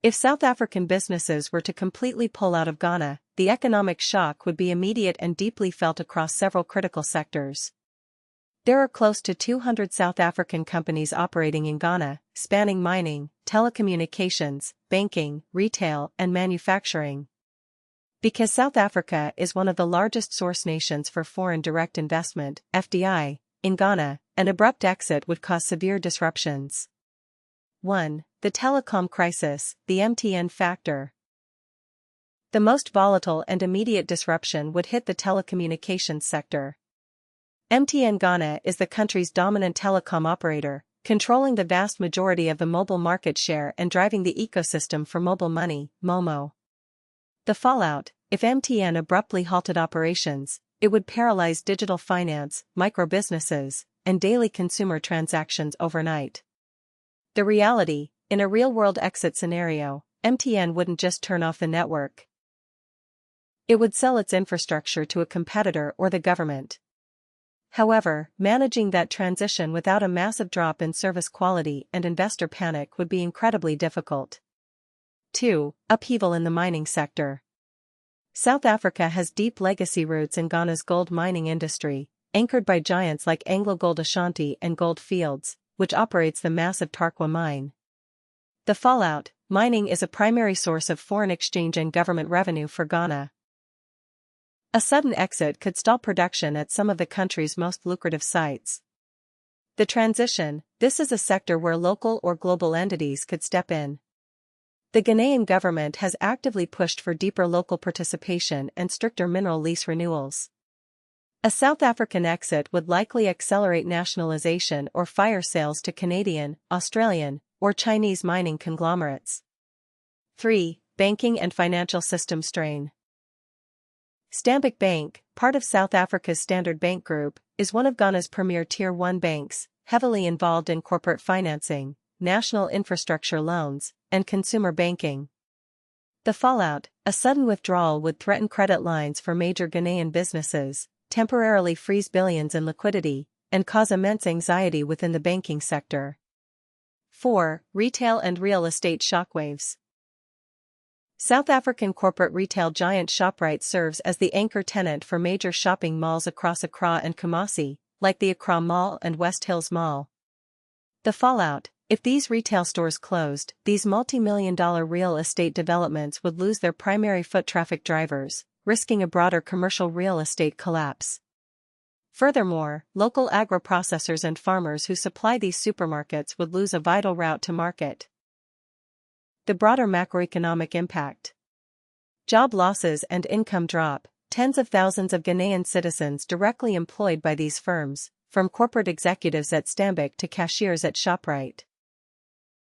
If South African businesses were to completely pull out of Ghana, the economic shock would be immediate and deeply felt across several critical sectors. There are close to 200 South African companies operating in Ghana, spanning mining, telecommunications, banking, retail, and manufacturing. Because South Africa is one of the largest source nations for foreign direct investment, FDI, in Ghana, an abrupt exit would cause severe disruptions. 1. The telecom crisis, the MTN factor. The most volatile and immediate disruption would hit the telecommunications sector. MTN Ghana is the country's dominant telecom operator, controlling the vast majority of the mobile market share and driving the ecosystem for mobile money, MoMo. The fallout: if MTN abruptly halted operations, it would paralyze digital finance, microbusinesses, and daily consumer transactions overnight. The reality: in a real-world exit scenario, MTN wouldn't just turn off the network. It would sell its infrastructure to a competitor or the government. However, managing that transition without a massive drop in service quality and investor panic would be incredibly difficult. 2. Upheaval in the mining sector. South Africa has deep legacy roots in Ghana's gold mining industry, anchored by giants like AngloGold Ashanti and Gold Fields, which operates the massive Tarkwa mine. The fallout: mining is a primary source of foreign exchange and government revenue for Ghana. A sudden exit could stall production at some of the country's most lucrative sites. The transition: this is a sector where local or global entities could step in. The Ghanaian government has actively pushed for deeper local participation and stricter mineral lease renewals. A South African exit would likely accelerate nationalization or fire sales to Canadian, Australian, or Chinese mining conglomerates. 3. Banking and financial system strain. Stanbic Bank, part of South Africa's Standard Bank Group, is one of Ghana's premier Tier 1 banks, heavily involved in corporate financing, national infrastructure loans, and consumer banking. The fallout: a sudden withdrawal would threaten credit lines for major Ghanaian businesses, temporarily freeze billions in liquidity, and cause immense anxiety within the banking sector. 4. Retail and real estate shockwaves. South African corporate retail giant Shoprite serves as the anchor tenant for major shopping malls across Accra and Kumasi, like the Accra Mall and West Hills Mall. The fallout: if these retail stores closed, these multi-million-dollar real estate developments would lose their primary foot traffic drivers, risking a broader commercial real estate collapse. Furthermore, local agro-processors and farmers who supply these supermarkets would lose a vital route to market. The broader macroeconomic impact: job losses and income drop. Tens of thousands of Ghanaian citizens directly employed by these firms, from corporate executives at Stanbic to cashiers at Shoprite,